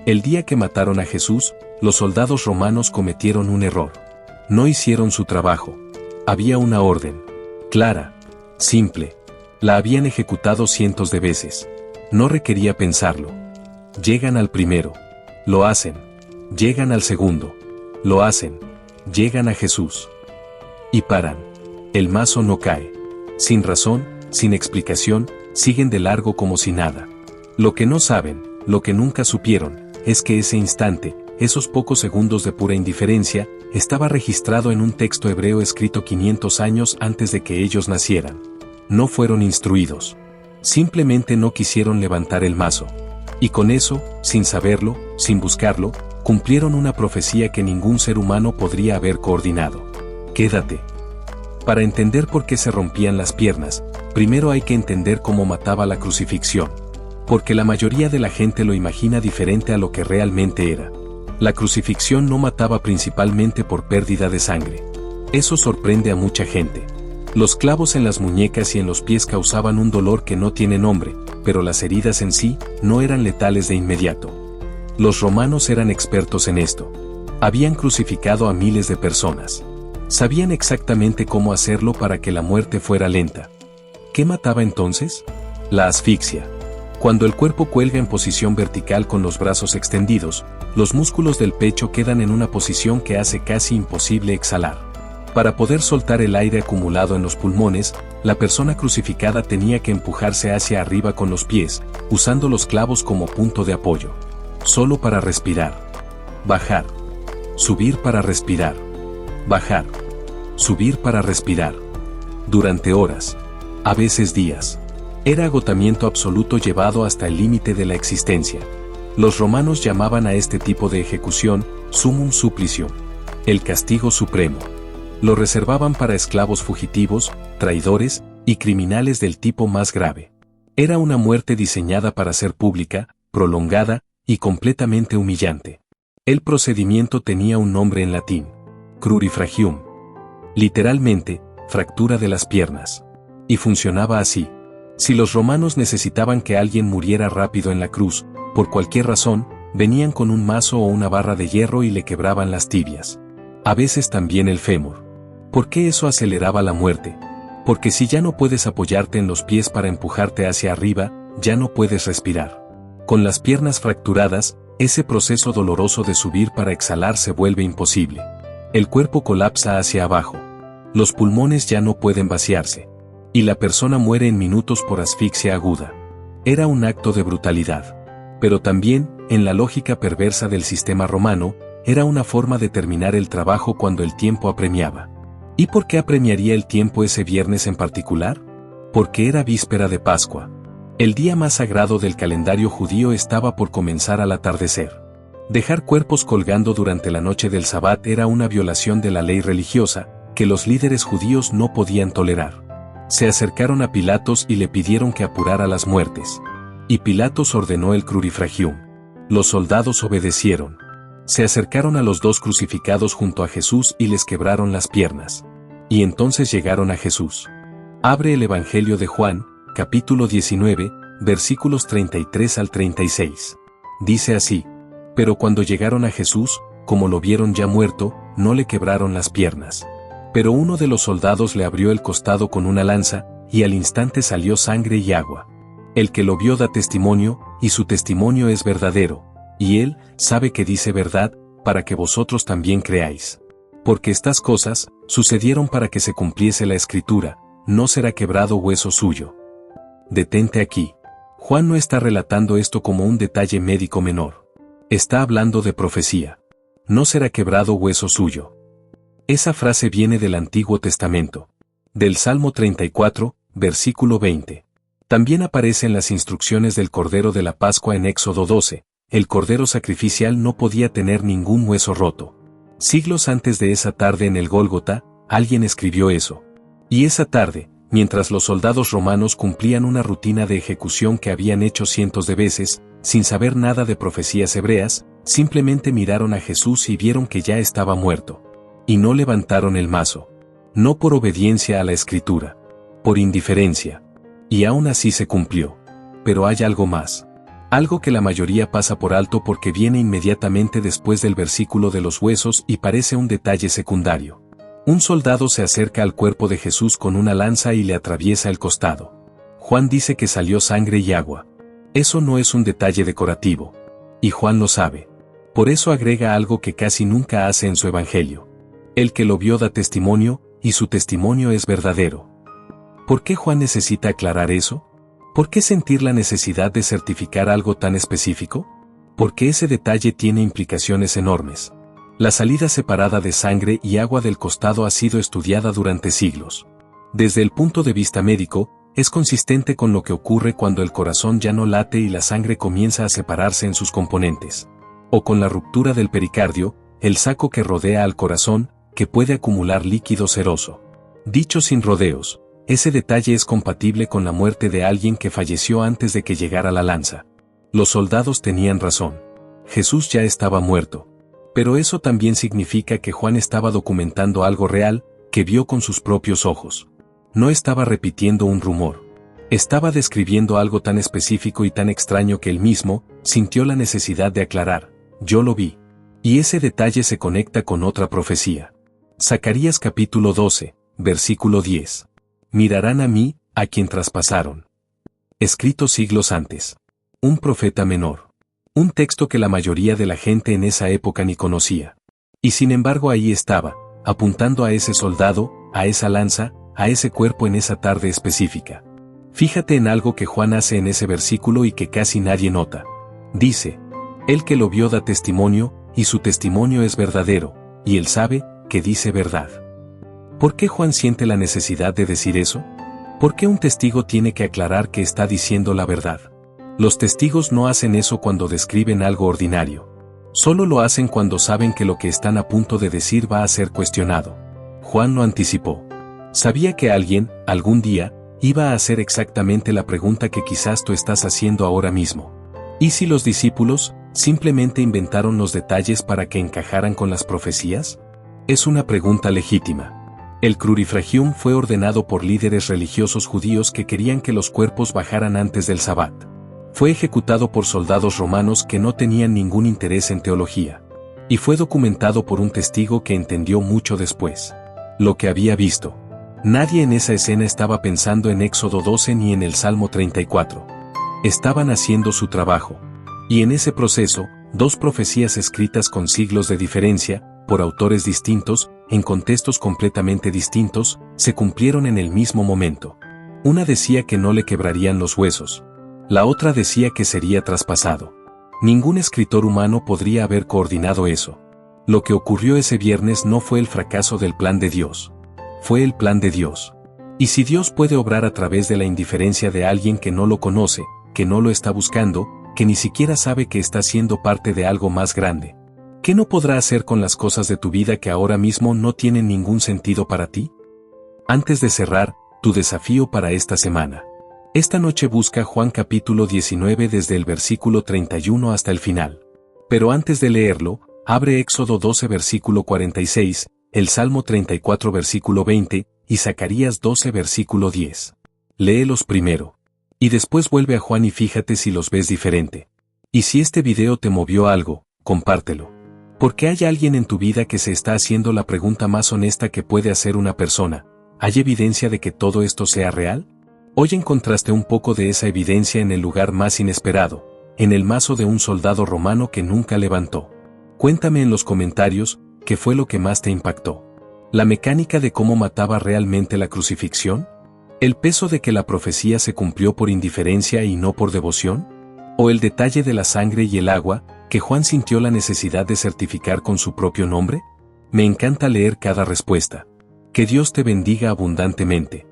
El día que mataron a Jesús, los soldados romanos cometieron un error. No hicieron su trabajo. Había una orden. Clara. Simple. La habían ejecutado cientos de veces. No requería pensarlo. Llegan al primero. Lo hacen. Llegan al segundo. Lo hacen. Llegan a Jesús. Y paran. El mazo no cae. Sin razón, sin explicación, siguen de largo como si nada. Lo que no saben, lo que nunca supieron, es que ese instante, esos pocos segundos de pura indiferencia, estaba registrado en un texto hebreo escrito 500 años antes de que ellos nacieran. No fueron instruidos. Simplemente no quisieron levantar el mazo. Y con eso, sin saberlo, sin buscarlo, cumplieron una profecía que ningún ser humano podría haber coordinado. Quédate. Para entender por qué se rompían las piernas, primero hay que entender cómo mataba la crucifixión. Porque la mayoría de la gente lo imagina diferente a lo que realmente era. La crucifixión no mataba principalmente por pérdida de sangre. Eso sorprende a mucha gente. Los clavos en las muñecas y en los pies causaban un dolor que no tiene nombre, pero las heridas en sí no eran letales de inmediato. Los romanos eran expertos en esto. Habían crucificado a miles de personas. Sabían exactamente cómo hacerlo para que la muerte fuera lenta. ¿Qué mataba entonces? La asfixia. Cuando el cuerpo cuelga en posición vertical con los brazos extendidos, los músculos del pecho quedan en una posición que hace casi imposible exhalar. Para poder soltar el aire acumulado en los pulmones, la persona crucificada tenía que empujarse hacia arriba con los pies, usando los clavos como punto de apoyo. Solo para respirar. Bajar. Subir para respirar. Bajar. Subir para respirar. Durante horas. A veces días. Era agotamiento absoluto llevado hasta el límite de la existencia. Los romanos llamaban a este tipo de ejecución summum supplicium, el castigo supremo. Lo reservaban para esclavos fugitivos, traidores y criminales del tipo más grave. Era una muerte diseñada para ser pública, prolongada y completamente humillante. El procedimiento tenía un nombre en latín: crurifragium. Literalmente, fractura de las piernas. Y funcionaba así. Si los romanos necesitaban que alguien muriera rápido en la cruz, por cualquier razón, venían con un mazo o una barra de hierro y le quebraban las tibias. A veces también el fémur. ¿Por qué eso aceleraba la muerte? Porque si ya no puedes apoyarte en los pies para empujarte hacia arriba, ya no puedes respirar. Con las piernas fracturadas, ese proceso doloroso de subir para exhalar se vuelve imposible. El cuerpo colapsa hacia abajo. Los pulmones ya no pueden vaciarse. Y la persona muere en minutos por asfixia aguda. Era un acto de brutalidad. Pero también, en la lógica perversa del sistema romano, era una forma de terminar el trabajo cuando el tiempo apremiaba. ¿Y por qué apremiaría el tiempo ese viernes en particular? Porque era víspera de Pascua. El día más sagrado del calendario judío estaba por comenzar al atardecer. Dejar cuerpos colgando durante la noche del Sabbat era una violación de la ley religiosa, que los líderes judíos no podían tolerar. Se acercaron a Pilatos y le pidieron que apurara las muertes. Y Pilatos ordenó el crurifragium. Los soldados obedecieron. Se acercaron a los dos crucificados junto a Jesús y les quebraron las piernas. Y entonces llegaron a Jesús. Abre el Evangelio de Juan, capítulo 19, versículos 33 al 36. Dice así: pero cuando llegaron a Jesús, como lo vieron ya muerto, no le quebraron las piernas. Pero uno de los soldados le abrió el costado con una lanza, y al instante salió sangre y agua. El que lo vio da testimonio, y su testimonio es verdadero, y él sabe que dice verdad, para que vosotros también creáis. Porque estas cosas sucedieron para que se cumpliese la Escritura: no será quebrado hueso suyo. Detente aquí. Juan no está relatando esto como un detalle médico menor. Está hablando de profecía. No será quebrado hueso suyo. Esa frase viene del Antiguo Testamento. Del Salmo 34, versículo 20. También aparece en las instrucciones del Cordero de la Pascua en Éxodo 12. El Cordero sacrificial no podía tener ningún hueso roto. Siglos antes de esa tarde en el Gólgota, alguien escribió eso. Y esa tarde, mientras los soldados romanos cumplían una rutina de ejecución que habían hecho cientos de veces, sin saber nada de profecías hebreas, simplemente miraron a Jesús y vieron que ya estaba muerto. Y no levantaron el mazo. No por obediencia a la Escritura. Por indiferencia. Y aún así se cumplió. Pero hay algo más. Algo que la mayoría pasa por alto porque viene inmediatamente después del versículo de los huesos y parece un detalle secundario. Un soldado se acerca al cuerpo de Jesús con una lanza y le atraviesa el costado. Juan dice que salió sangre y agua. Eso no es un detalle decorativo. Y Juan lo sabe. Por eso agrega algo que casi nunca hace en su evangelio. El que lo vio da testimonio, y su testimonio es verdadero. ¿Por qué Juan necesita aclarar eso? ¿Por qué sentir la necesidad de certificar algo tan específico? Porque ese detalle tiene implicaciones enormes. La salida separada de sangre y agua del costado ha sido estudiada durante siglos. Desde el punto de vista médico, es consistente con lo que ocurre cuando el corazón ya no late y la sangre comienza a separarse en sus componentes. O con la ruptura del pericardio, el saco que rodea al corazón, que puede acumular líquido seroso. Dicho sin rodeos, ese detalle es compatible con la muerte de alguien que falleció antes de que llegara la lanza. Los soldados tenían razón. Jesús ya estaba muerto. Pero eso también significa que Juan estaba documentando algo real, que vio con sus propios ojos. No estaba repitiendo un rumor. Estaba describiendo algo tan específico y tan extraño que él mismo sintió la necesidad de aclarar: yo lo vi. Y ese detalle se conecta con otra profecía. Zacarías capítulo 12, versículo 10. Mirarán a mí, a quien traspasaron. Escrito siglos antes. Un profeta menor. Un texto que la mayoría de la gente en esa época ni conocía. Y sin embargo ahí estaba, apuntando a ese soldado, a esa lanza, a ese cuerpo en esa tarde específica. Fíjate en algo que Juan hace en ese versículo y que casi nadie nota. Dice: el que lo vio da testimonio, y su testimonio es verdadero, y él sabe que dice verdad. ¿Por qué Juan siente la necesidad de decir eso? ¿Por qué un testigo tiene que aclarar que está diciendo la verdad? Los testigos no hacen eso cuando describen algo ordinario. Solo lo hacen cuando saben que lo que están a punto de decir va a ser cuestionado. Juan lo anticipó. Sabía que alguien, algún día, iba a hacer exactamente la pregunta que quizás tú estás haciendo ahora mismo. ¿Y si los discípulos simplemente inventaron los detalles para que encajaran con las profecías? Es una pregunta legítima. El crurifragium fue ordenado por líderes religiosos judíos que querían que los cuerpos bajaran antes del Sabbat. Fue ejecutado por soldados romanos que no tenían ningún interés en teología. Y fue documentado por un testigo que entendió mucho después lo que había visto. Nadie en esa escena estaba pensando en Éxodo 12 ni en el Salmo 34. Estaban haciendo su trabajo. Y en ese proceso, dos profecías escritas con siglos de diferencia, por autores distintos, en contextos completamente distintos, se cumplieron en el mismo momento. Una decía que no le quebrarían los huesos. La otra decía que sería traspasado. Ningún escritor humano podría haber coordinado eso. Lo que ocurrió ese viernes no fue el fracaso del plan de Dios. Fue el plan de Dios. Y si Dios puede obrar a través de la indiferencia de alguien que no lo conoce, que no lo está buscando, que ni siquiera sabe que está siendo parte de algo más grande, ¿qué no podrá hacer con las cosas de tu vida que ahora mismo no tienen ningún sentido para ti? Antes de cerrar, tu desafío para esta semana. Esta noche busca Juan capítulo 19 desde el versículo 31 hasta el final. Pero antes de leerlo, abre Éxodo 12 versículo 46, el Salmo 34 versículo 20, y Zacarías 12 versículo 10. Léelos primero. Y después vuelve a Juan y fíjate si los ves diferente. Y si este video te movió algo, compártelo. Porque hay alguien en tu vida que se está haciendo la pregunta más honesta que puede hacer una persona: ¿hay evidencia de que todo esto sea real? Hoy encontraste un poco de esa evidencia en el lugar más inesperado, en el mazo de un soldado romano que nunca levantó. Cuéntame en los comentarios, ¿qué fue lo que más te impactó? ¿La mecánica de cómo mataba realmente la crucifixión? ¿El peso de que la profecía se cumplió por indiferencia y no por devoción? ¿O el detalle de la sangre y el agua, que Juan sintió la necesidad de certificar con su propio nombre? Me encanta leer cada respuesta. Que Dios te bendiga abundantemente.